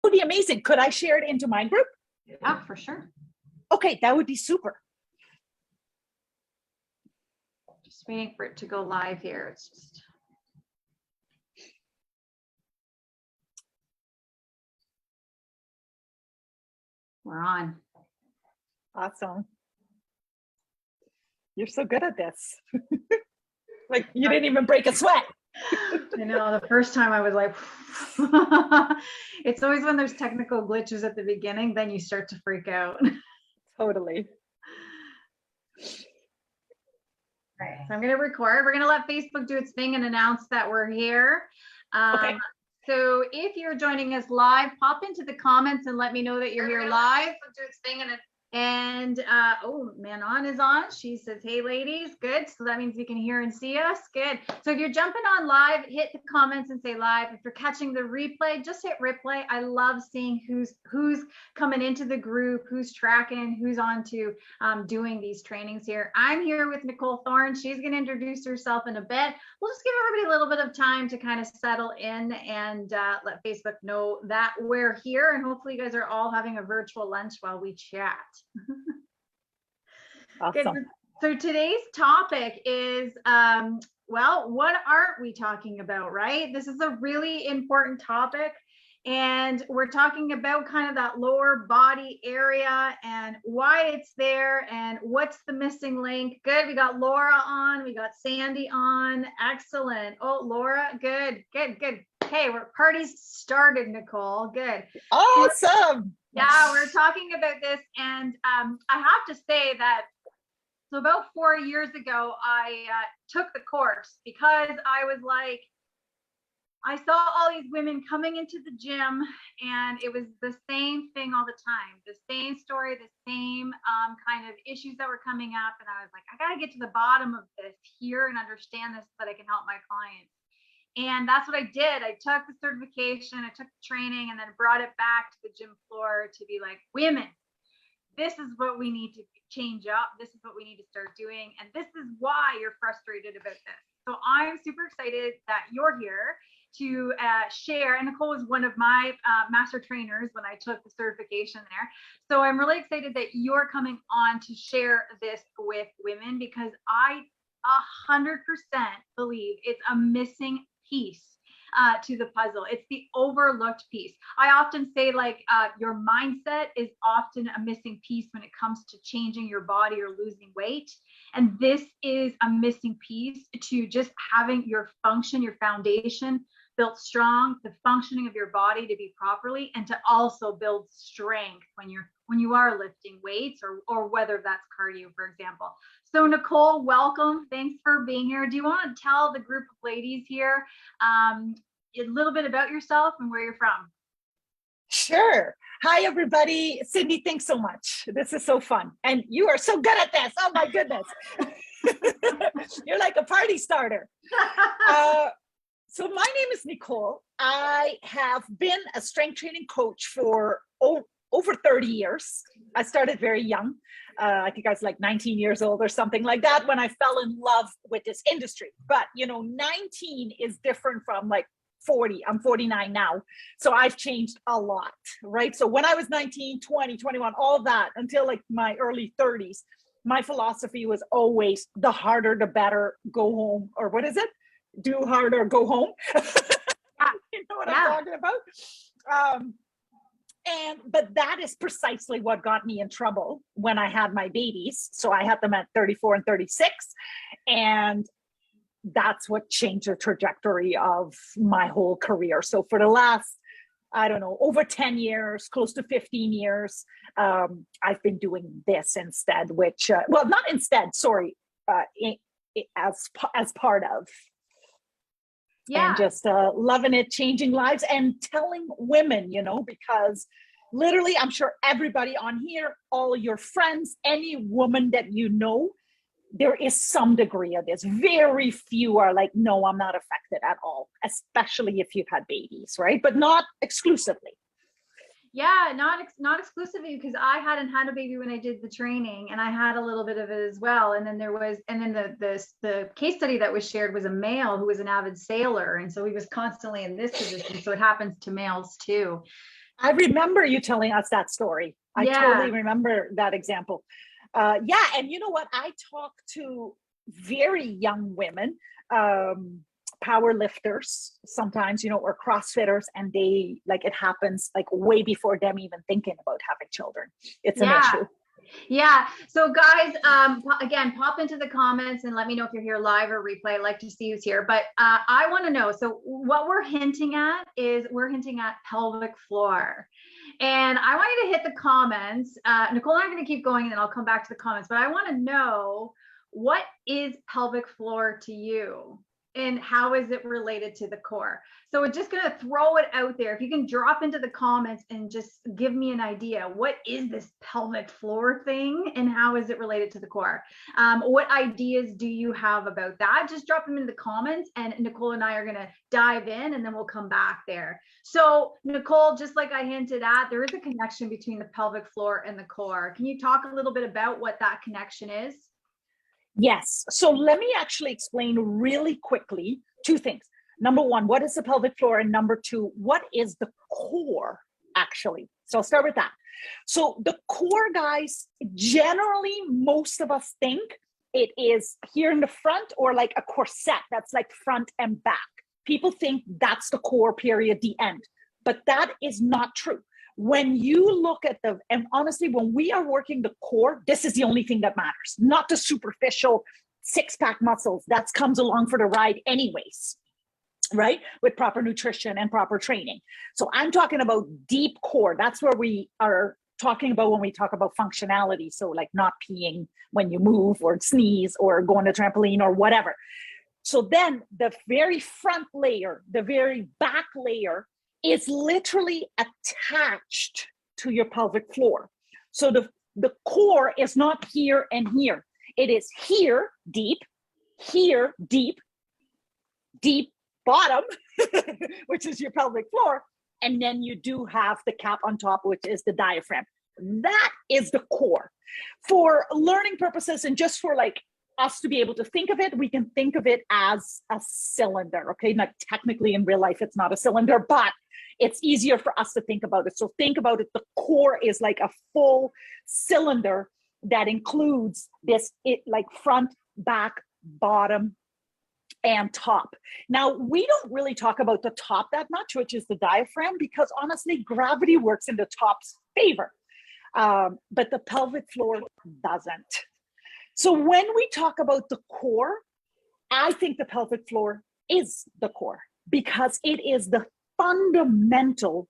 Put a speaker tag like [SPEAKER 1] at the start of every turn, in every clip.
[SPEAKER 1] would be amazing. Could I share it into my group?
[SPEAKER 2] Yeah, for sure.
[SPEAKER 1] Okay, that would be super.
[SPEAKER 2] Just waiting for it to go live here. It's just. We're on.
[SPEAKER 1] Awesome. You're so good at this. Like you didn't even break a sweat.
[SPEAKER 2] I know, the first time I was like, it's always when there's technical glitches at the beginning, then you start to freak out.
[SPEAKER 1] Totally.
[SPEAKER 2] Right, so I'm going to record. We're going to let Facebook do its thing and announce that we're here.
[SPEAKER 1] Okay.
[SPEAKER 2] So if you're joining us live, pop into the comments and let me know that you're here live. Do its thing and oh, Manon is on. She says, hey ladies, good. So that means you can hear and see us. Good. So if you're jumping on live, hit the comments and say live. If you're catching the replay, just hit replay. I love seeing who's coming into the group, who's tracking, who's on to doing these trainings here. I'm here with Nicole Thorne. She's going to introduce herself in a bit. We'll just give everybody a little bit of time to kind of settle in and let Facebook know that we're here. And hopefully you guys are all having a virtual lunch while we chat.
[SPEAKER 1] Awesome.
[SPEAKER 2] Good. So today's topic is, well, what aren't we talking about, right? This is a really important topic. And we're talking about kind of that lower body area and why it's there and what's the missing link. Good. We got Laura on. We got Sandy on. Excellent. Oh, Laura. Good. Okay, we're parties started, Nicole. Good.
[SPEAKER 1] Awesome.
[SPEAKER 2] Yeah, we're talking about this. And I have to say that so about 4 years ago, I took the course because I was like, I saw all these women coming into the gym and it was the same thing all the time, the same story, the same kind of issues that were coming up. And I was like, I got to get to the bottom of this here and understand this so that I can help my clients. And that's what I did. I took the certification, I took the training, and then brought it back to the gym floor to be like, women, this is what we need to change up. This is what we need to start doing. And this is why you're frustrated about this. So I'm super excited that you're here to share. And Nicole was one of my master trainers when I took the certification there. So I'm really excited that you're coming on to share this with women because I 100% believe it's a missing piece to the puzzle. It's the overlooked piece. I often say like your mindset is often a missing piece when it comes to changing your body or losing weight. And this is a missing piece to just having your function, your foundation built strong, the functioning of your body to be properly, and to also build strength when you are lifting weights or whether that's cardio, for example. So Nicole, welcome. Thanks for being here. Do you want to tell the group of ladies here a little bit about yourself and where you're from?
[SPEAKER 1] Sure. Hi, everybody. Cindy, thanks so much. This is so fun. And you are so good at this. Oh, my goodness. You're like a party starter. So my name is Nicole. I have been a strength training coach for over 30 years. I started very young. I think I was like 19 years old or something like that when I fell in love with this industry. But, 19 is different from like 40. I'm 49 now. So I've changed a lot, right? So when I was 19, 20, 21, all that until like my early 30s, my philosophy was always the harder, the better, go home. Or what is it? Do harder, go home. You know what I'm talking about? But that is precisely what got me in trouble when I had my babies. So I had them at 34 and 36. And that's what changed the trajectory of my whole career. So for the last, I don't know, over 10 years, close to 15 years, I've been doing this instead, which, well, not instead, sorry, as part of. Yeah. And just loving it, changing lives and telling women, because literally, I'm sure everybody on here, all your friends, any woman that you know, there is some degree of this. Very few are like, no, I'm not affected at all, especially if you've had babies, right? But not exclusively.
[SPEAKER 2] Yeah, not exclusively, because I hadn't had a baby when I did the training, and I had a little bit of it as well. And then the case study that was shared was a male who was an avid sailor, and so he was constantly in this position. So it happens to males too.
[SPEAKER 1] I remember you telling us that story. I
[SPEAKER 2] Yeah.
[SPEAKER 1] totally remember that example. Yeah, and you know what? I talk to very young women, power lifters sometimes, or CrossFitters, and they like it happens like way before them even thinking about having children. It's an
[SPEAKER 2] Yeah.
[SPEAKER 1] issue.
[SPEAKER 2] Yeah. So guys, again, pop into the comments and let me know if you're here live or replay. I'd like to see who's here. But I want to know. So what we're hinting at pelvic floor. And I want you to hit the comments. Nicole and I'm going to keep going and then I'll come back to the comments. But I want to know, what is pelvic floor to you? And how is it related to the core? So we're just going to throw it out there. If you can drop into the comments and just give me an idea, what is this pelvic floor thing and how is it related to the core? What ideas do you have about that? Just drop them in the comments and Nicole and I are going to dive in and then we'll come back there. So Nicole, just like I hinted at, there is a connection between the pelvic floor and the core. Can you talk a little bit about what that connection is?
[SPEAKER 1] Yes. So let me actually explain really quickly two things. Number one, what is the pelvic floor? And number two, what is the core actually? So I'll start with that. So the core, guys, generally, most of us think it is here in the front or like a corset that's like front and back. People think that's the core, period, the end. But that is not true. When you look at and honestly, when we are working the core, this is the only thing that matters, not the superficial six-pack muscles. That comes along for the ride anyways, right? With proper nutrition and proper training. So I'm talking about deep core. That's where we are talking about when we talk about functionality. So like not peeing when you move or sneeze or go on a trampoline or whatever. So then the very front layer, the very back layer is literally attached to your pelvic floor. So the core is not here and here. It is here deep bottom, which is your pelvic floor. And then you do have the cap on top, which is the diaphragm. That is the core. For learning purposes and just for like us to be able to think of it, we can think of it as a cylinder, okay? Not technically in real life, it's not a cylinder, but it's easier for us to think about it. So think about it, the core is like a full cylinder that includes this, like front, back, bottom, and top. Now, we don't really talk about the top that much, which is the diaphragm, because honestly, gravity works in the top's favor, but the pelvic floor doesn't. So when we talk about the core, I think the pelvic floor is the core because it is the fundamental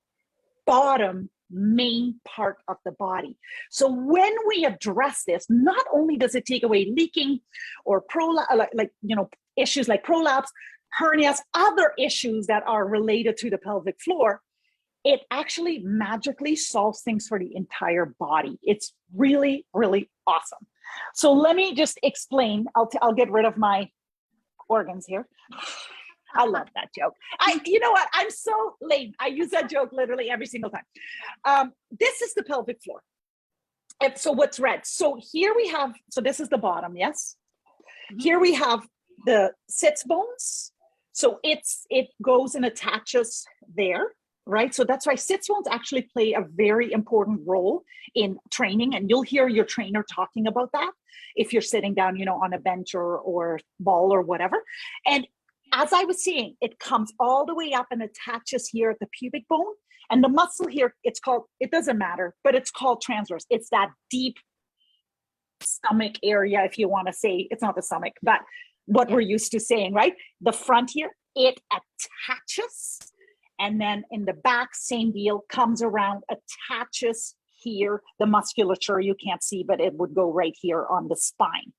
[SPEAKER 1] bottom main part of the body. So when we address this, not only does it take away leaking or issues like prolapse, hernias, other issues that are related to the pelvic floor, it actually magically solves things for the entire body. It's really, really awesome. So let me just explain. I'll get rid of my organs here. I love that joke. You know what? I'm so lame. I use that joke literally every single time. This is the pelvic floor. And so what's red? So here we have, so this is the bottom, yes? Mm-hmm. Here we have the sits bones. So it goes and attaches there, right? So that's why sits bones actually play a very important role in training. And you'll hear your trainer talking about that if you're sitting down, on a bench or ball or whatever. And as I was saying, it comes all the way up and attaches here at the pubic bone. And the muscle here, it doesn't matter, but it's called transverse. It's that deep stomach area, if you want to say, it's not the stomach, but what we're used to saying, right? The front here, it attaches. And then in the back, same deal, comes around, attaches here, the musculature you can't see, but it would go right here on the spine.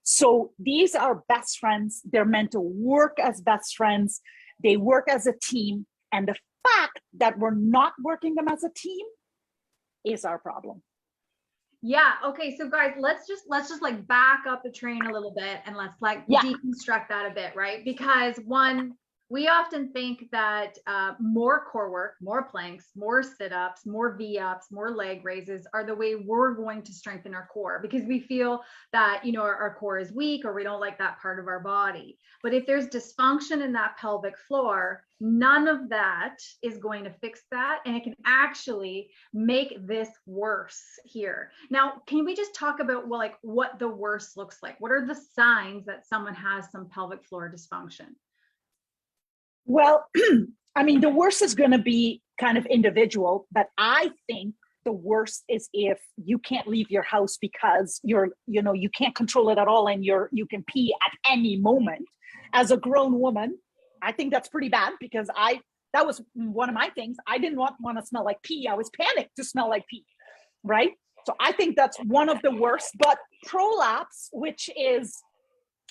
[SPEAKER 1] So these are best friends. They're meant to work as best friends. They work as a team. And the fact that we're not working them as a team is our problem.
[SPEAKER 2] Yeah. Okay. So guys, let's just like back up the train a little bit and let's deconstruct that a bit, right? Because one, We often think that more core work, more planks, more sit-ups, more V-ups, more leg raises are the way we're going to strengthen our core, because we feel that, you know, our core is weak, or we don't like that part of our body. But if there's dysfunction in that pelvic floor, none of that is going to fix that, and it can actually make this worse here. Now, can we just talk about, well, like what the worst looks like? What are the signs that someone has some pelvic floor dysfunction?
[SPEAKER 1] Well, I mean, the worst is going to be kind of individual, but I think the worst is if you can't leave your house because you can't control it at all, and you can pee at any moment. As a grown woman, I think that's pretty bad, because that was one of my things. I didn't want to smell like pee. I was panicked to smell like pee, right? So I think that's one of the worst. But prolapse, which is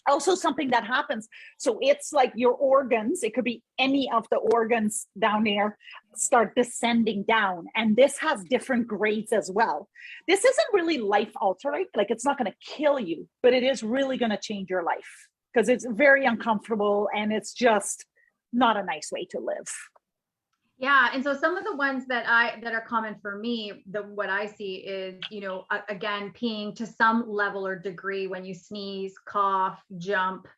[SPEAKER 1] also something that happens. So it's like your organs, it could be any of the organs down there, start descending down. And this has different grades as well. This isn't really life altering, like it's not going to kill you, but it is really going to change your life, because it's very uncomfortable and it's just not a nice way to live.
[SPEAKER 2] Yeah, and so some of the ones that are common for me, what I see is, you know, again, peeing to some level or degree when you sneeze, cough, jump.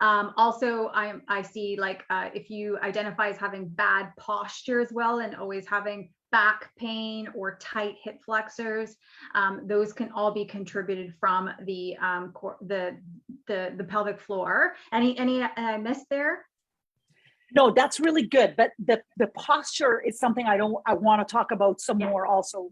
[SPEAKER 2] Also, I see, like, if you identify as having bad posture as well, and always having back pain or tight hip flexors, those can all be contributed from the pelvic floor. Any I missed there?
[SPEAKER 1] No, that's really good. But the posture is something I want to talk about some more also,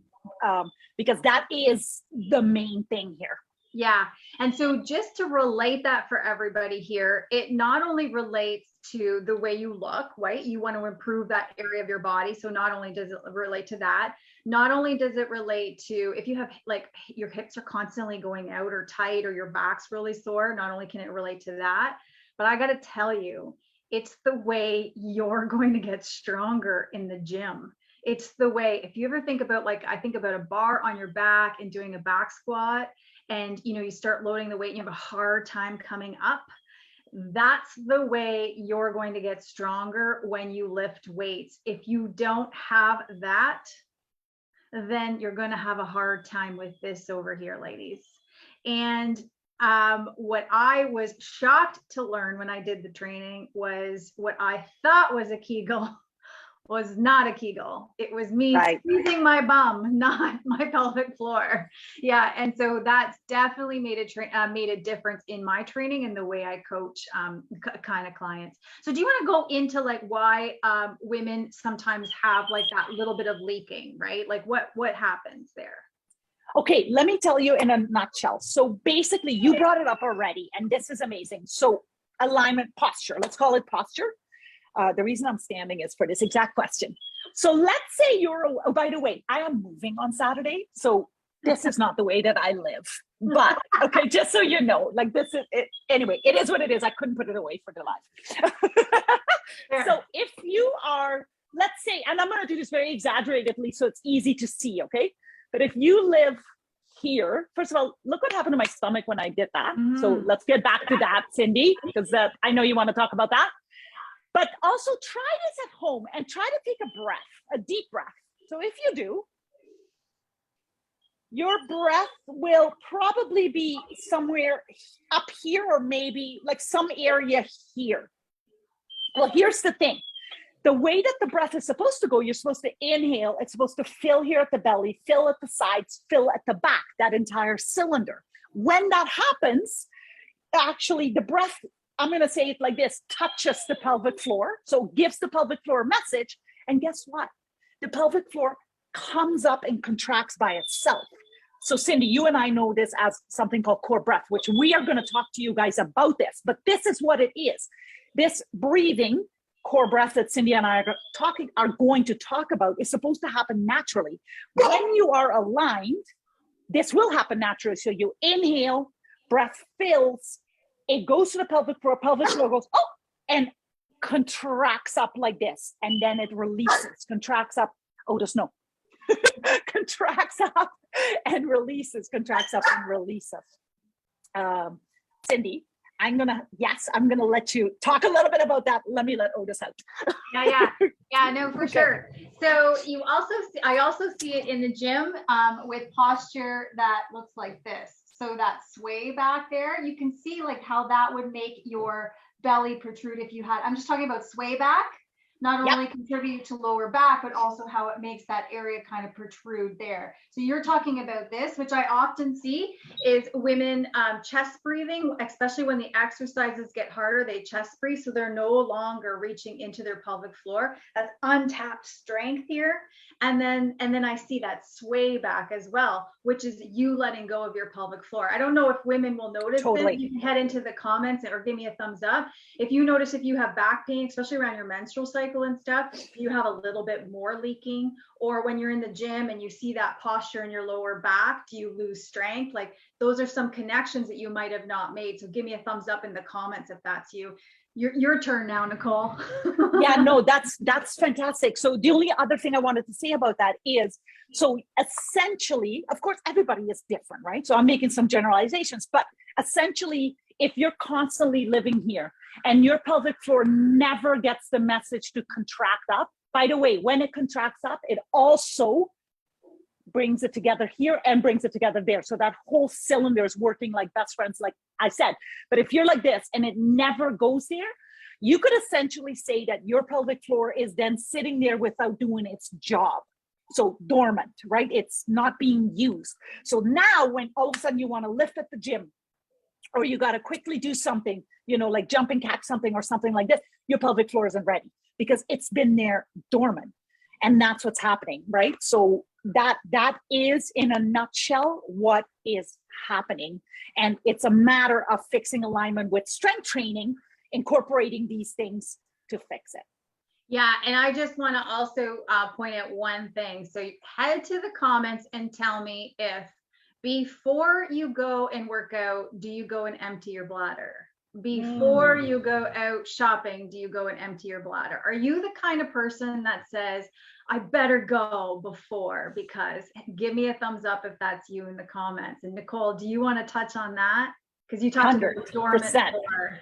[SPEAKER 1] because that is the main thing here.
[SPEAKER 2] Yeah. And so just to relate that for everybody here, it not only relates to the way you look, right? You want to improve that area of your body. So not only does it relate to that, not only does it relate to if you have, like, your hips are constantly going out or tight, or your back's really sore, not only can it relate to that, but I got to tell you, it's the way you're going to get stronger in the gym. It's the way, if you ever think about, like, I think about a bar on your back and doing a back squat, and, you know, you start loading the weight and you have a hard time coming up. That's the way you're going to get stronger when you lift weights. If you don't have that, then you're going to have a hard time with this over here, ladies. And what I was shocked to learn when I did the training was what I thought was a Kegel was not a Kegel. It was me squeezing my bum, not my pelvic floor. Yeah, and so that's definitely made a difference in my training and the way I coach kind of clients. So do you want to go into, like, why women sometimes have, like, that little bit of leaking, right? Like what happens there?
[SPEAKER 1] Okay, let me tell you in a nutshell. So basically, you brought it up already, and this is amazing. So alignment, posture, let's call it posture. The reason I'm standing is for this exact question. So let's say oh, by the way, I am moving on Saturday. So this is not the way that I live. But okay, just so you know, like, this is it. Anyway, it is what it is. I couldn't put it away for the life. So if you are, let's say, and I'm going to do this very exaggeratedly so it's easy to see, okay? But if you live here, first of all, look what happened to my stomach when I did that. So let's get back to that, Cindy, because I know you want to talk about that. But also try this at home and try to take a breath, a deep breath. So if you do, your breath will probably be somewhere up here, or maybe like some area here. Well, here's the thing. The way that the breath is supposed to go, you're supposed to inhale. It's supposed to fill here at the belly, fill at the sides, fill at the back, that entire cylinder. When that happens, actually the breath, I'm going to say it like this, touches the pelvic floor. So gives the pelvic floor a message. And guess what? The pelvic floor comes up and contracts by itself. So Cindy, you and I know this as something called core breath, which we are going to talk to you guys about this, but this is what it is. This breathing core breath that Cindy and I are going to talk about is supposed to happen naturally. When you are aligned, this will happen naturally. So you inhale, breath fills, it goes to the pelvic floor goes, oh, and contracts up like this. And then it releases, contracts up. Oh, there's no. Contracts up and releases, contracts up and releases. Cindy, I'm gonna let you talk a little bit about that. Let me let Otis out.
[SPEAKER 2] Yeah, no, for sure. So I also see it in the gym with posture that looks like this. So that sway back there, you can see like how that would make your belly protrude if you had, I'm just talking about sway back, not only contribute to lower back, but also how it makes that area kind of protrude there. So you're talking about this, which I often see is women chest breathing, especially when the exercises get harder, they chest breathe. So they're no longer reaching into their pelvic floor. That's untapped strength here. And then I see that sway back as well, which is you letting go of your pelvic floor. I don't know if women will notice
[SPEAKER 1] Totally.
[SPEAKER 2] this. You can head into the comments or give me a thumbs up. If you notice, if you have back pain, especially around your menstrual cycle and stuff, you have a little bit more leaking, or when you're in the gym and you see that posture in your lower back, do you lose strength? Like those are some connections that you might have not made. So give me a thumbs up in the comments if that's you. Your turn now, Nicole.
[SPEAKER 1] Yeah, no, that's fantastic. So the only other thing I wanted to say about that is, so essentially, of course, everybody is different, right? So I'm making some generalizations, but essentially, if you're constantly living here and your pelvic floor never gets the message to contract up, by the way, when it contracts up, it also brings it together here and brings it together there. So that whole cylinder is working like best friends, like I said. But if you're like this and it never goes there, you could essentially say that your pelvic floor is then sitting there without doing its job. So dormant, right? It's not being used. So now when all of a sudden you want to lift at the gym, or you got to quickly do something, you know, like jump and catch something or something like this, your pelvic floor isn't ready because it's been there dormant. And that's what's happening, right? So that is in a nutshell what is happening. And it's a matter of fixing alignment with strength training, incorporating these things to fix it.
[SPEAKER 2] Yeah, and I just want to also point out one thing. So head to the comments and tell me if before you go and work out, do you go and empty your bladder? Before you go out shopping, do you go and empty your bladder? Are you the kind of person that says, I better go before? Because give me a thumbs up if that's you in the comments. And Nicole, do you want to touch on that? Because you talked about the dormant floor.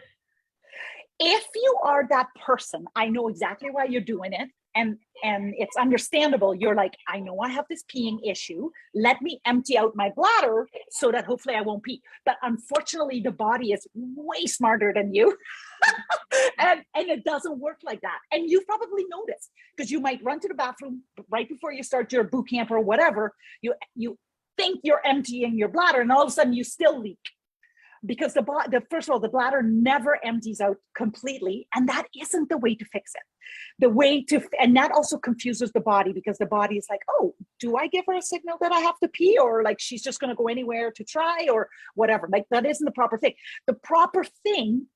[SPEAKER 1] If you are that person, I know exactly why you're doing it. And it's understandable. You're like, I know I have this peeing issue. Let me empty out my bladder so that hopefully I won't pee. But unfortunately, the body is way smarter than you. and it doesn't work like that. And you've probably noticed because you might run to the bathroom right before you start your boot camp or whatever. You think you're emptying your bladder and all of a sudden you still leak. Because first of all, the bladder never empties out completely, and that isn't the way to fix it. And that also confuses the body because the body is like, oh, do I give her a signal that I have to pee, or like she's just going to go anywhere to try or whatever? Like that isn't the proper thing. The proper thing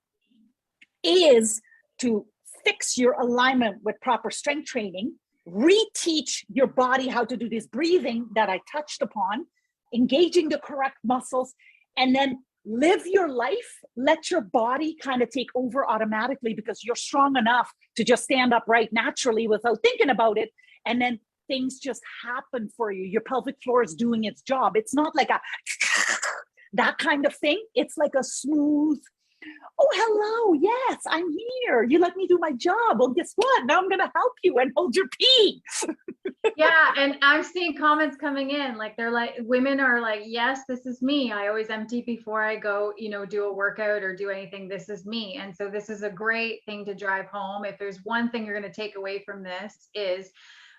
[SPEAKER 1] is to fix your alignment with proper strength training, reteach your body how to do this breathing that I touched upon, engaging the correct muscles, and then live your life. Let your body kind of take over automatically because you're strong enough to just stand upright naturally without thinking about it. And then things just happen for you. Your pelvic floor is doing its job. It's not like that kind of thing. It's like a smooth, oh, hello. Yes, I'm here. You let me do my job. Well, guess what? Now I'm going to help you and hold your pee.
[SPEAKER 2] Yeah. And I'm seeing comments coming in. Like they're like, women are like, yes, this is me. I always empty before I go, do a workout or do anything. This is me. And so this is a great thing to drive home. If there's one thing you're going to take away from this is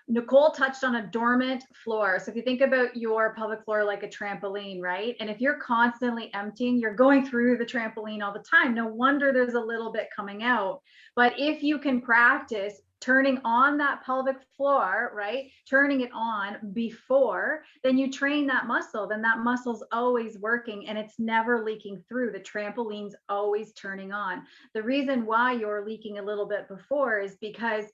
[SPEAKER 2] Nicole touched on a dormant floor. So if you think about your pelvic floor like a trampoline, right? And if you're constantly emptying, you're going through the trampoline all the time. No wonder there's a little bit coming out. But if you can practice turning on that pelvic floor, right? Turning it on before, then you train that muscle, then that muscle's always working and it's never leaking through. The trampoline's always turning on. The reason why you're leaking a little bit before is because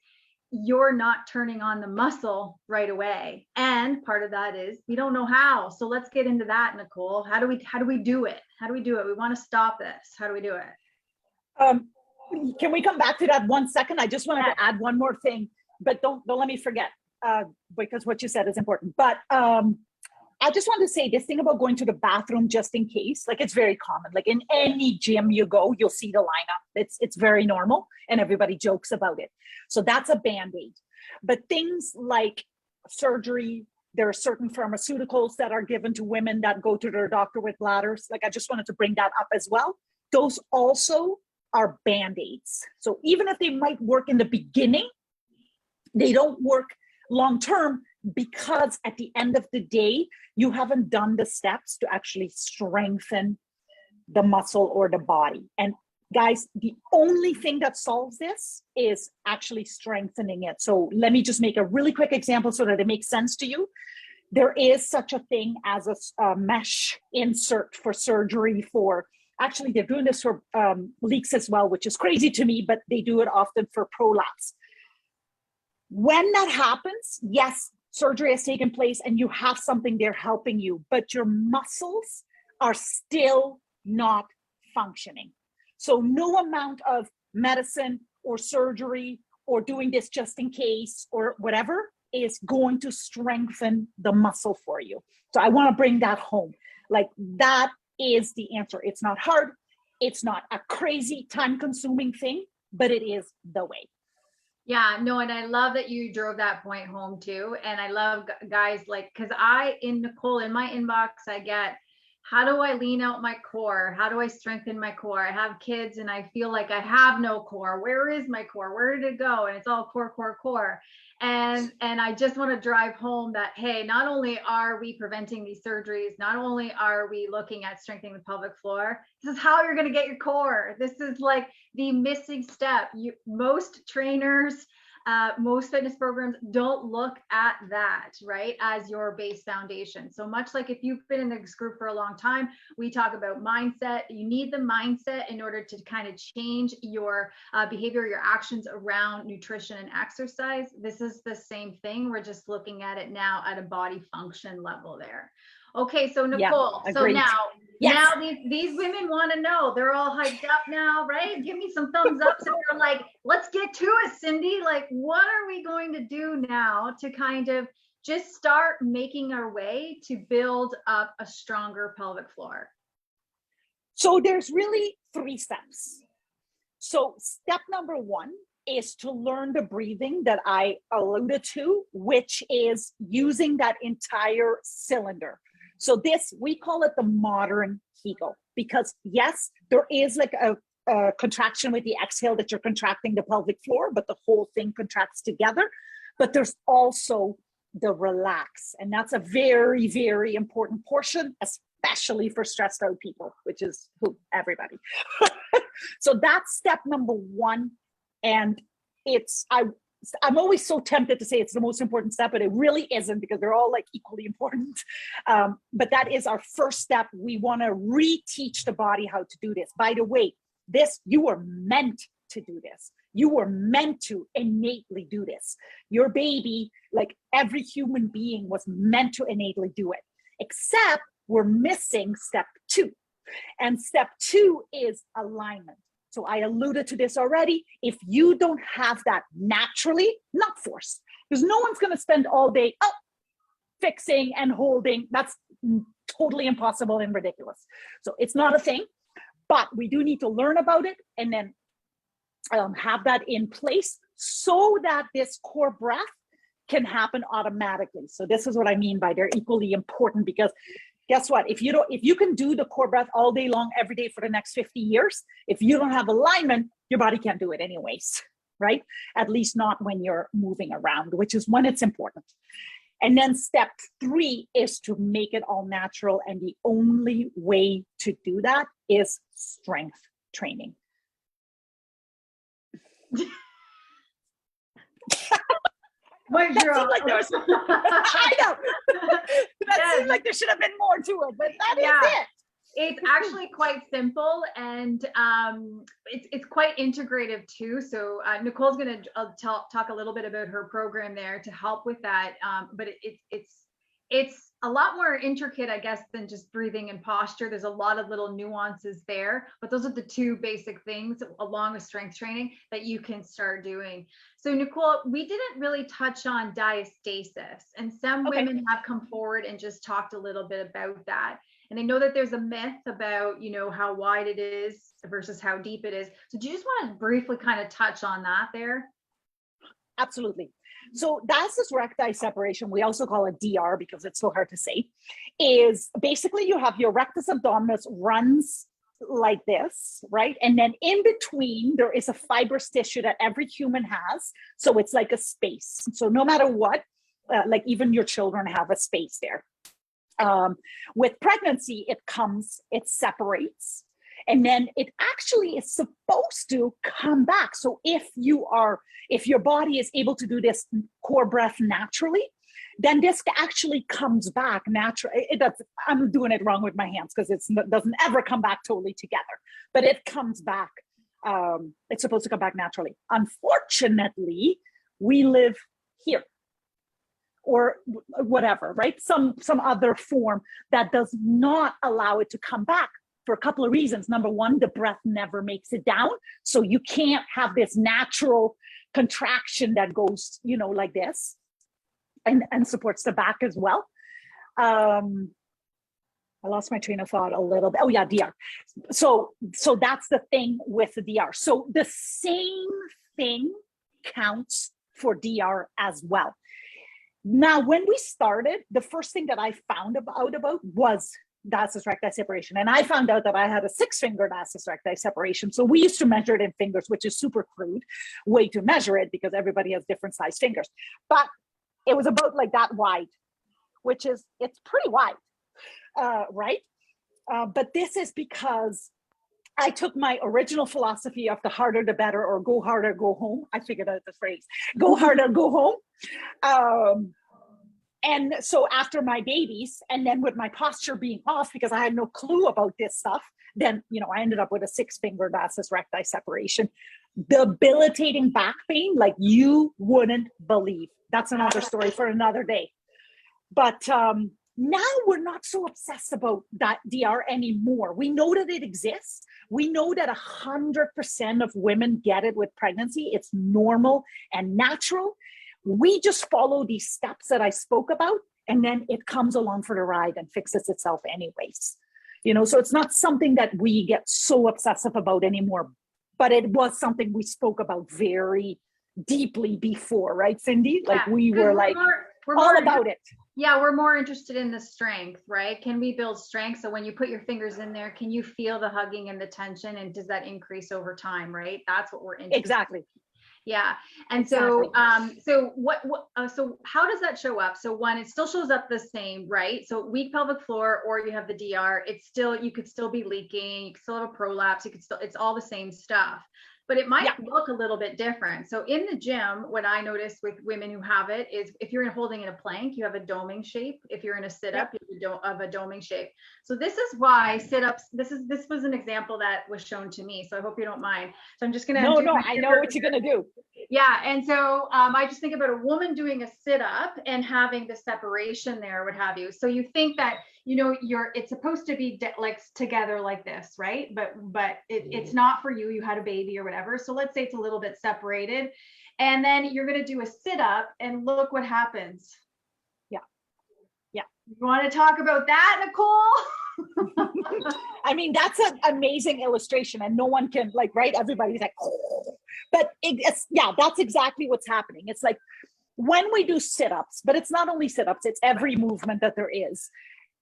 [SPEAKER 2] you're not turning on the muscle right away. And part of that is we don't know how. So let's get into that, Nicole. How do we do it? How do we do it? We want to stop this. How do we do it?
[SPEAKER 1] Can we come back to that 1 second? I just wanted to add one more thing, but don't let me forget because what you said is important. But I just want to say this thing about going to the bathroom just in case, like it's very common. Like in any gym you go, you'll see the lineup. It's very normal and everybody jokes about it. So that's a Band-Aid. But things like surgery, there are certain pharmaceuticals that are given to women that go to their doctor with bladders. Like I just wanted to bring that up as well. Those also are Band-Aids. So even if they might work in the beginning, they don't work long term, because at the end of the day, you haven't done the steps to actually strengthen the muscle or the body. And guys, the only thing that solves this is actually strengthening it. So let me just make a really quick example so that it makes sense to you. There is such a thing as a mesh insert for surgery for, actually they're doing this for leaks as well, which is crazy to me, but they do it often for prolapse. When that happens, yes, surgery has taken place and you have something there helping you, but your muscles are still not functioning. So no amount of medicine or surgery or doing this just in case or whatever is going to strengthen the muscle for you. So I want to bring that home. Like that is the answer. It's not hard. It's not a crazy time-consuming thing, but it is the way.
[SPEAKER 2] Yeah, no, and I love that you drove that point home too. And I love guys like, because Nicole, in my inbox, I get, how do I lean out my core? How do I strengthen my core? I have kids and I feel like I have no core. Where is my core? Where did it go? And it's all core, core, core. And I just want to drive home that, hey, not only are we preventing these surgeries, not only are we looking at strengthening the pelvic floor, this is how you're going to get your core. This is like the missing step. Most trainers, most fitness programs don't look at that, right, as your base foundation. So much like if you've been in this group for a long time, we talk about mindset. You need the mindset in order to kind of change your behavior, your actions around nutrition and exercise. This is the same thing. We're just looking at it now at a body function level there. Okay, so Nicole,
[SPEAKER 1] yeah,
[SPEAKER 2] so now,
[SPEAKER 1] yes.
[SPEAKER 2] now these women want to know, they're all hyped up now, right? Give me some thumbs up. So they're like, let's get to it, Cindy. Like, what are we going to do now to kind of just start making our way to build up a stronger pelvic floor?
[SPEAKER 1] So there's really 3 steps. So step number 1 is to learn the breathing that I alluded to, which is using that entire cylinder. So this, we call it the modern Kegel, because yes, there is like a contraction with the exhale that you're contracting the pelvic floor, but the whole thing contracts together. But there's also the relax. And that's a very, very important portion, especially for stressed out people, which is everybody. So that's step number 1. And I'm always so tempted to say it's the most important step, but it really isn't, because they're all like equally important. But that is our first step. We want to reteach the body how to do this. By the way, you were meant to do this. You were meant to innately do this. Your baby, like every human being, was meant to innately do it, except we're missing step 2. And step 2 is alignment. So I alluded to this already. If you don't have that naturally, not forced, because no one's going to spend all day fixing and holding. That's totally impossible and ridiculous. So it's not a thing, but we do need to learn about it and then have that in place so that this core breath can happen automatically. So this is what I mean by they're equally important, because guess what? If you can do the core breath all day long, every day for the next 50 years, if you don't have alignment, your body can't do it anyways, right? At least not when you're moving around, which is when it's important. And then step 3 is to make it all natural. And the only way to do that is strength training.
[SPEAKER 2] That seemed
[SPEAKER 1] like there was, I know. That seemed like there should have been more to it, but that is it.
[SPEAKER 2] It's actually quite simple, and it's quite integrative too. So Nicole's going to talk a little bit about her program there to help with that. But it's a lot more intricate, I guess, than just breathing and posture. There's a lot of little nuances there, but those are the two basic things along with strength training that you can start doing. So Nicole, we didn't really touch on diastasis, and some women have come forward and just talked a little bit about that. And I know that there's a myth about, you know, how wide it is versus how deep it is. So do you just want to briefly kind of touch on that there?
[SPEAKER 1] Absolutely. So diastasis recti separation, we also call it DR because it's so hard to say, is basically you have your rectus abdominis runs like this, right? And then in between, there is a fibrous tissue that every human has. So it's like a space. So no matter what, like even your children have a space there. With pregnancy, it separates, and then it actually is supposed to come back. So if your body is able to do this core breath naturally, then this actually comes back naturally. I'm doing it wrong with my hands because it doesn't ever come back totally together, but it comes back. It's supposed to come back naturally. Unfortunately, we live here, or whatever, right? Some other form that does not allow it to come back for a couple of reasons. Number one, the breath never makes it down. So you can't have this natural contraction that goes, you know, like this and supports the back as well. I lost my train of thought a little bit. Oh yeah, DR. So that's the thing with the DR. So the same thing counts for DR as well. Now, when we started, the first thing that I found out about was diastasis recti separation. And I found out that I had a 6-finger diastasis recti separation. So we used to measure it in fingers, which is super crude way to measure it because everybody has different size fingers. But it was about like that wide, which is, it's pretty wide, right? But this is because I took my original philosophy of the harder, the better, or go harder, go home. I figured out the phrase, go harder, go home. And so after my babies, and then with my posture being off because I had no clue about this stuff, then, you know, I ended up with a 6-finger diastasis recti separation. Debilitating back pain, like you wouldn't believe. That's another story for another day. But now we're not so obsessed about that DR anymore. We know that it exists. We know that 100% of women get it with pregnancy. It's normal and natural. We just follow these steps that I spoke about, and then it comes along for the ride and fixes itself anyways. You know, so it's not something that we get so obsessive about anymore, but it was something we spoke about very deeply before, right, Cindy? Like we were like we're all about it.
[SPEAKER 2] Yeah, we're more interested in the strength, right? Can we build strength? So when you put your fingers in there, can you feel the hugging and the tension, and does that increase over time, right? That's what we're interested in.
[SPEAKER 1] Exactly.
[SPEAKER 2] Yeah. And so, so how does that show up? So one, it still shows up the same, right? So weak pelvic floor, or you have the DR, it's still, you could still be leaking, you could still have a prolapse, you could still, it's all the same stuff, but it might look a little bit different. So in the gym, what I notice with women who have it is if you're holding in a plank, you have a doming shape. If you're in a sit-up, you have a doming shape. So this is why sit-ups, this was an example that was shown to me. So I hope you don't mind. So I'm just going to
[SPEAKER 1] I know what you're going to do.
[SPEAKER 2] Yeah. And so I just think about a woman doing a sit-up and having the separation there, what have you. So you think that, you know, it's supposed to be like together like this, right? But it's not for you. You had a baby or whatever. So let's say it's a little bit separated, and then you're going to do a sit-up and look what happens. Yeah. You want to talk about that, Nicole?
[SPEAKER 1] I mean, that's an amazing illustration, and no one can like, right? Everybody's like, oh. But that's exactly what's happening. It's like when we do sit-ups, but it's not only sit-ups, it's every movement that there is.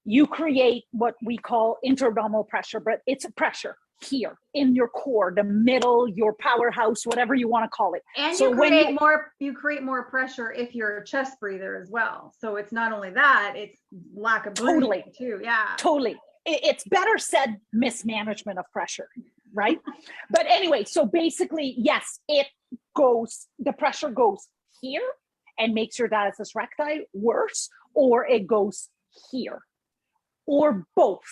[SPEAKER 1] You create what we call intra-abdominal pressure, but it's a pressure here in your core, the middle, your powerhouse, whatever you want to call it.
[SPEAKER 2] And
[SPEAKER 1] so
[SPEAKER 2] you create more pressure if you're a chest breather as well. So it's not only that, it's lack of breathing too. Yeah,
[SPEAKER 1] totally. It's better said mismanagement of pressure, right? But anyway, so basically, yes, the pressure goes here and makes your diastasis recti worse, or it goes here, or both.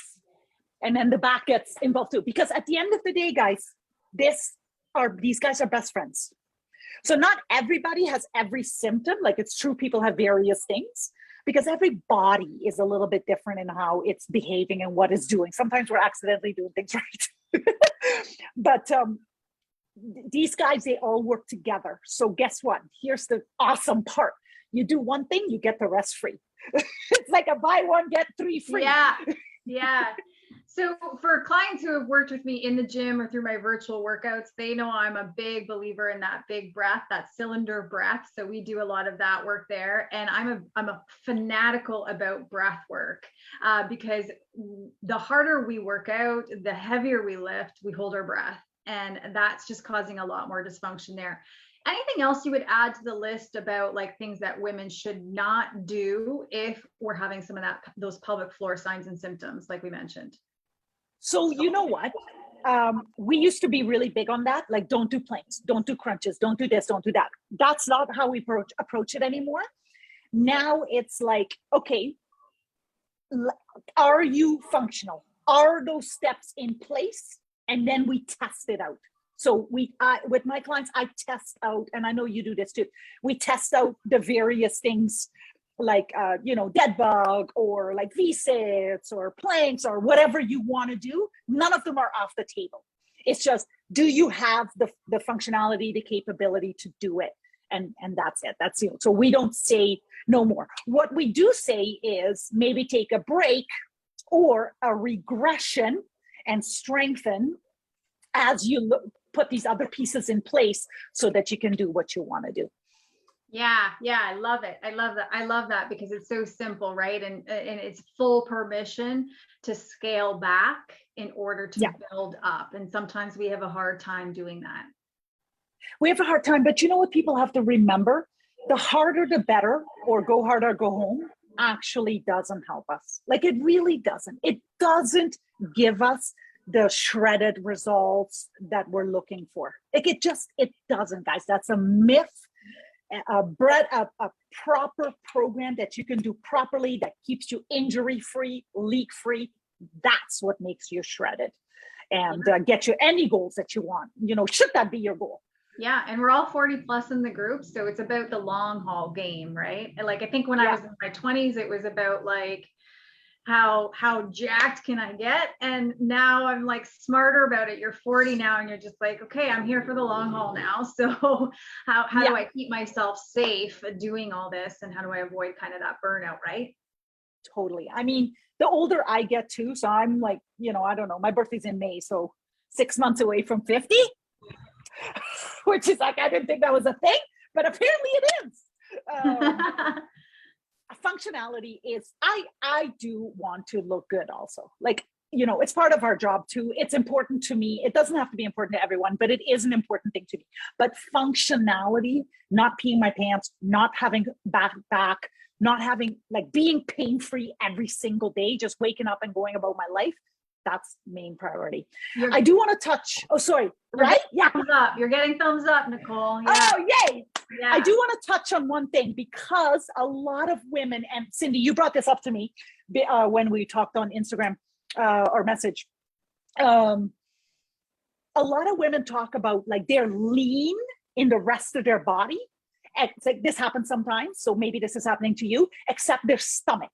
[SPEAKER 1] And then the back gets involved too. Because at the end of the day, guys, these guys are best friends. So not everybody has every symptom. Like it's true, people have various things, because every body is a little bit different in how it's behaving and what it's doing. Sometimes we're accidentally doing things right. But these guys, they all work together. So guess what? Here's the awesome part. You do one thing, you get the rest free. It's like a buy one, get three free.
[SPEAKER 2] Yeah. Yeah. So for clients who have worked with me in the gym or through my virtual workouts, they know I'm a big believer in that big breath, that cylinder breath. So we do a lot of that work there. And I'm a fanatical about breath work because the harder we work out, the heavier we lift, we hold our breath. And that's just causing a lot more dysfunction there. Anything else you would add to the list about like things that women should not do if we're having some of those pelvic floor signs and symptoms, like we mentioned?
[SPEAKER 1] So you know what? We used to be really big on that. Like, don't do planks, don't do crunches, don't do this, don't do that. That's not how we approach it anymore. Now it's like, okay, are you functional? Are those steps in place? And then we test it out. So with my clients, I test out, and I know you do this too. We test out the various things like, dead bug or like V-sits or planks or whatever you want to do. None of them are off the table. It's just, do you have the functionality, the capability to do it? And that's it. That's it. So we don't say no more. What we do say is maybe take a break or a regression and strengthen as you put these other pieces in place so that you can do what you want to do.
[SPEAKER 2] Yeah, I love it. I love that. I love that because it's so simple, right? And it's full permission to scale back in order to build up. And sometimes we have a hard time doing that.
[SPEAKER 1] We have a hard time, but you know what people have to remember? The harder the better, or go hard or go home, actually doesn't help us. Like, it really doesn't. It doesn't give us the shredded results that we're looking for. Like, it doesn't, guys. That's a myth. A proper program that you can do properly, that keeps you injury free, leak free. That's what makes you shredded and get you any goals that you want. Should that be your goal?
[SPEAKER 2] Yeah. And we're all 40 plus in the group. So it's about the long haul game, right? And like, I think when I was in my 20s, it was about like, how jacked can I get? And now I'm like smarter about it. You're 40 now and you're just like, okay, I'm here for the long haul now. So how do I keep myself safe doing all this? And how do I avoid kind of that burnout, right?
[SPEAKER 1] Totally. I mean, the older I get too, so I'm like, I don't know, my birthday's in May, so 6 months away from 50, which is like, I didn't think that was a thing, but apparently it is. Functionality is, I do want to look good also. Like, it's part of our job too. It's important to me. It doesn't have to be important to everyone, but it is an important thing to me. But functionality, not peeing my pants, not having back, not having, like, being pain-free every single day, just waking up and going about my life. That's main priority. I do want to touch, right? Yeah.
[SPEAKER 2] Thumbs up. You're getting thumbs up, Nicole. Yeah.
[SPEAKER 1] Oh, yay. Yeah. I do want to touch on one thing, because a lot of women, and Cindy, you brought this up to me when we talked on Instagram or message. A lot of women talk about like they're lean in the rest of their body. And it's like, this happens sometimes. So maybe this is happening to you, except their stomach.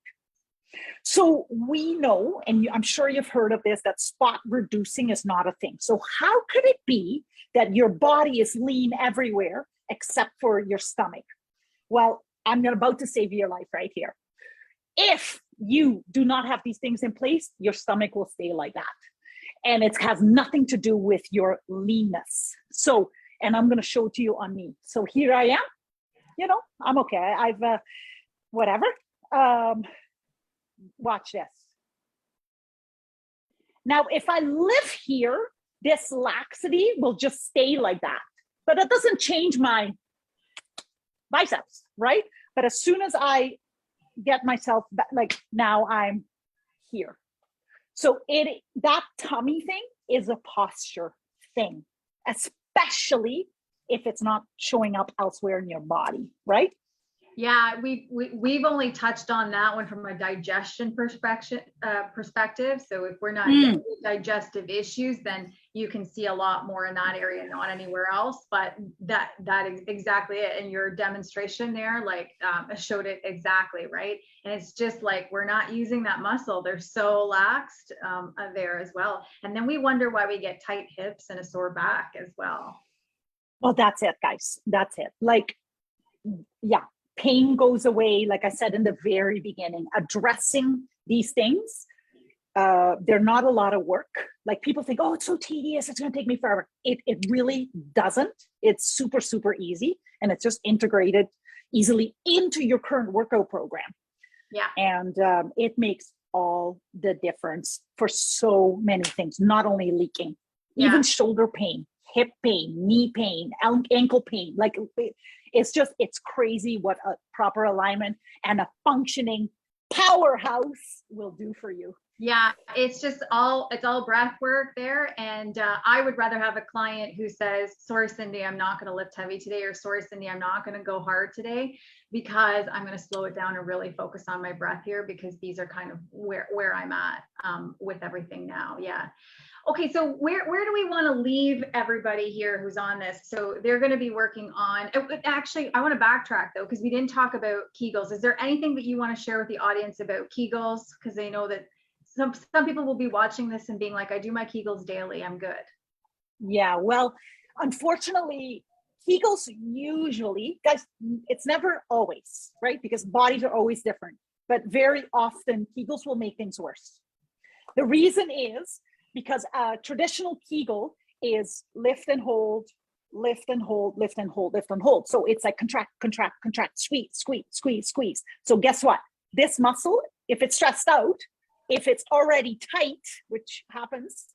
[SPEAKER 1] So we know, and I'm sure you've heard of this, that spot reducing is not a thing. So how could it be that your body is lean everywhere except for your stomach? Well, I'm about to save your life right here. If you do not have these things in place, your stomach will stay like that. And it has nothing to do with your leanness. So, and I'm going to show it to you on me. So here I am, I'm okay. I've, whatever. Watch this. Now, if I live here, this laxity will just stay like that. But it doesn't change my biceps, right? But as soon as I get myself back, like now I'm here. So that tummy thing is a posture thing, especially if it's not showing up elsewhere in your body, right?
[SPEAKER 2] Yeah, we've only touched on that one from a digestion perspective. So if we're not getting digestive issues, then you can see a lot more in that area, not anywhere else. But that is exactly it. And your demonstration there, like showed it exactly, right? And it's just like we're not using that muscle. They're so laxed there as well. And then we wonder why we get tight hips and a sore back as well.
[SPEAKER 1] Well, that's it, guys. That's it. Like, yeah, pain goes away. Like I said in the very beginning, addressing these things, they're not a lot of work. Like people think, oh, it's so tedious, it's going to take me forever. It really doesn't. It's super, super easy. And it's just integrated easily into your current workout program.
[SPEAKER 2] Yeah.
[SPEAKER 1] And it makes all the difference for so many things, not only leaking, even shoulder pain, hip pain, knee pain, ankle pain. Like it's crazy what a proper alignment and a functioning powerhouse will do for you.
[SPEAKER 2] Yeah, it's all breath work there. And I would rather have a client who says, sorry, Cindy, I'm not going to lift heavy today, or sorry, Cindy, I'm not going to go hard today because I'm going to slow it down and really focus on my breath here, because these are kind of where I'm at with everything now. Yeah. Okay, so where do we want to leave everybody here who's on this? So they're going to be working on, actually, I want to backtrack though, because we didn't talk about Kegels. Is there anything that you want to share with the audience about Kegels? Because they know that some people will be watching this and being like, I do my Kegels daily, I'm good.
[SPEAKER 1] Yeah, well, unfortunately, Kegels usually, guys, it's never always, right? Because bodies are always different, but very often Kegels will make things worse. The reason is because a traditional Kegel is lift and hold, lift and hold, lift and hold, lift and hold. So it's like contract, contract, contract, squeeze, squeeze, squeeze, squeeze. So guess what? This muscle, if it's stressed out, if it's already tight, which happens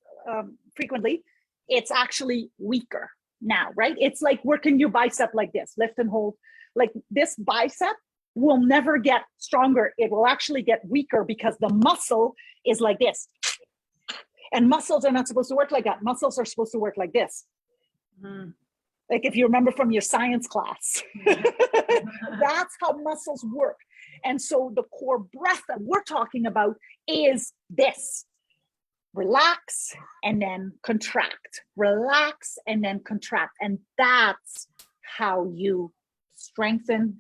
[SPEAKER 1] frequently, it's actually weaker now, right? It's like working your bicep like this, lift and hold. Like this bicep will never get stronger. It will actually get weaker because the muscle is like this. And muscles are not supposed to work like that. Muscles are supposed to work like this. Mm. Like if you remember from your science class, that's how muscles work. And so the core breath that we're talking about is this. Relax and then contract. Relax and then contract. And that's how you strengthen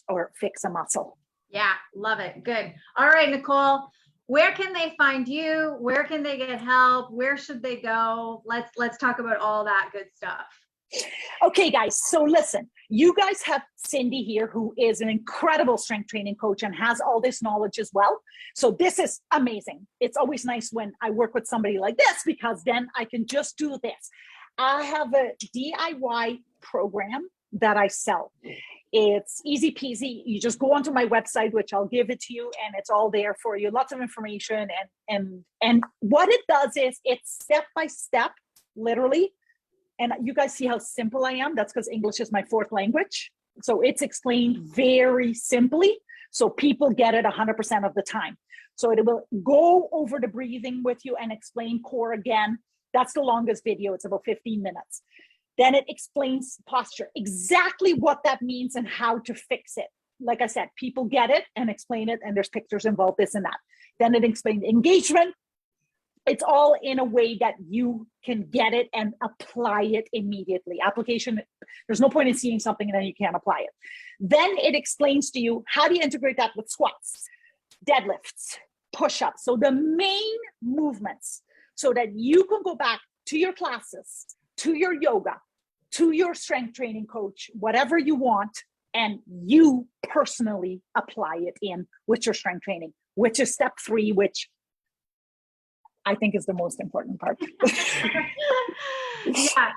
[SPEAKER 1] or fix a muscle.
[SPEAKER 2] Yeah, love it. Good. All right, Nicole. Where can they find you? Where can they get help? Where should they go? Let's talk about all that good stuff.
[SPEAKER 1] Okay, guys. So listen, you guys have Cindy here, who is an incredible strength training coach and has all this knowledge as well. So this is amazing. It's always nice when I work with somebody like this, because then I can just do this. I have a DIY program that I sell. It's easy peasy. You just go onto my website, which I'll give it to you, and it's all there for you. Lots of information. And what it does is it's step by step, literally. And you guys see how simple I am. That's because English is my fourth language. So it's explained very simply, so people get it 100% of the time. So it will go over the breathing with you and explain core again. That's the longest video. It's about 15 minutes. Then it explains posture, exactly what that means and how to fix it. Like I said, people get it and explain it, and there's pictures involved, this and that. Then it explains engagement. It's all in a way that you can get it and apply it immediately. Application, there's no point in seeing something and then you can't apply it. Then it explains to you, how do you integrate that with squats, deadlifts, push-ups? So the main movements, so that you can go back to your classes, to your yoga, to your strength training coach, whatever you want, and you personally apply it in with your strength training, which is step 3, which I think is the most important part.
[SPEAKER 2] Yeah.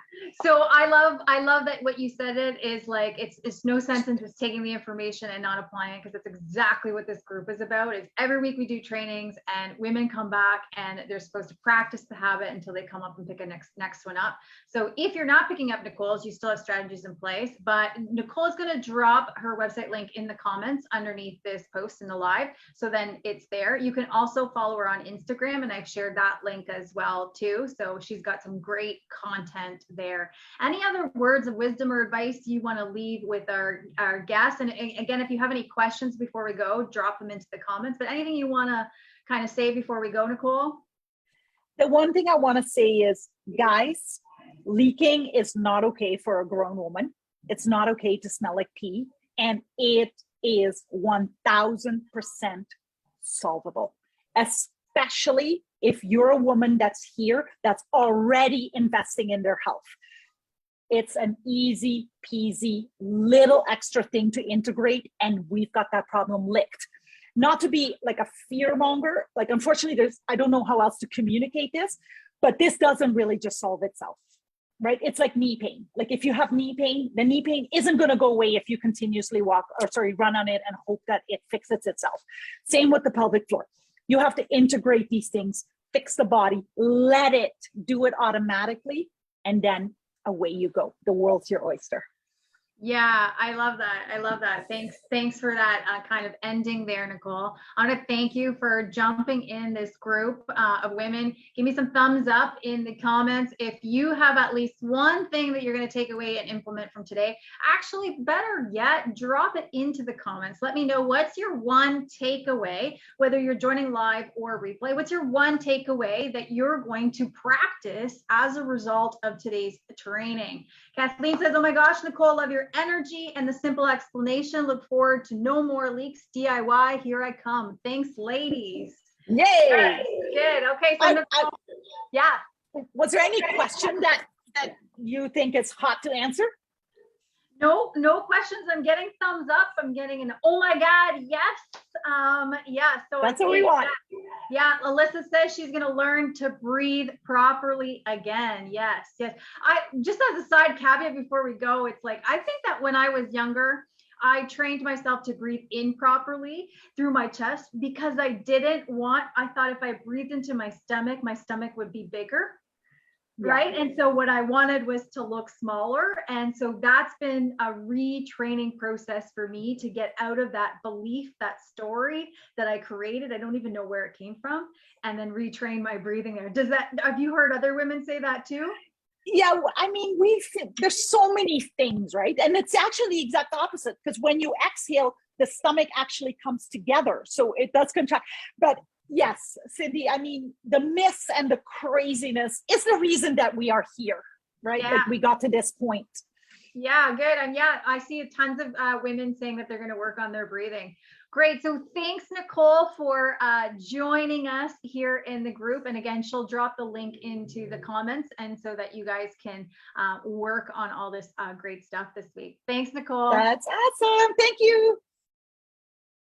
[SPEAKER 2] So I love that what you said it is like, it's no sense in just taking the information and not applying it, because it's exactly what this group is about. Is every week we do trainings and women come back and they're supposed to practice the habit until they come up and pick a next one up. So if you're not picking up Nicole's, you still have strategies in place, but Nicole is going to drop her website link in the comments underneath this post in the live. So then it's there. You can also follow her on Instagram, and I've shared that link as well too. So she's got some great content content there. Any other words of wisdom or advice you want to leave with our guests? And again, if you have any questions before we go, drop them into the comments. But anything you want to kind of say before we go, Nicole?
[SPEAKER 1] The one thing I want to say is, guys, leaking is not okay for a grown woman. It's not okay to smell like pee. And it is 1000% solvable, especially if you're a woman that's here, that's already investing in their health. It's an easy peasy little extra thing to integrate, and we've got that problem licked. Not to be like a fear monger, like unfortunately I don't know how else to communicate this, but this doesn't really just solve itself, right? It's like knee pain. Like if you have knee pain, the knee pain isn't going to go away if you continuously run on it and hope that it fixes itself. Same with the pelvic floor. You have to integrate these things, fix the body, let it do it automatically, and then away you go. The world's your oyster.
[SPEAKER 2] Yeah, I love that. I love that. Thanks for that kind of ending there, Nicole. I want to thank you for jumping in this group of women. Give me some thumbs up in the comments if you have at least one thing that you're going to take away and implement from today. Actually, better yet, drop it into the comments. Let me know what's your one takeaway, whether you're joining live or replay. What's your one takeaway that you're going to practice as a result of today's training? Kathleen says, oh my gosh, Nicole, love your energy and the simple explanation. Look forward to no more leaks. DIY, here I come. Thanks, ladies.
[SPEAKER 1] Yay!
[SPEAKER 2] Good. Okay, so Nicole, yeah.
[SPEAKER 1] Was there any question that you think is hot to answer?
[SPEAKER 2] No questions. I'm getting thumbs up. I'm getting an oh my God, yes. Yeah, so
[SPEAKER 1] that's what we want.
[SPEAKER 2] Yeah, Alyssa says she's gonna learn to breathe properly again. Yes. I just as a side caveat before we go, it's like I think that when I was younger, I trained myself to breathe in properly through my chest because I thought if I breathed into my stomach would be bigger. Yeah. Right. And so what I wanted was to look smaller. And so that's been a retraining process for me to get out of that belief, that story that I created. I don't even know where it came from, and then retrain my breathing there. Have you heard other women say that too?
[SPEAKER 1] Yeah, I mean, there's so many things, right? And it's actually the exact opposite, because when you exhale, the stomach actually comes together. So it does contract. But yes, Cindy, I mean, the myths and the craziness is the reason that we are here, right?
[SPEAKER 2] Yeah.
[SPEAKER 1] Like we got to this point.
[SPEAKER 2] Yeah, good. And yeah, I see tons of women saying that they're going to work on their breathing. Great. So thanks, Nicole, for joining us here in the group. And again, she'll drop the link into the comments, and so that you guys can work on all this great stuff this week. Thanks, Nicole.
[SPEAKER 1] That's awesome. Thank you.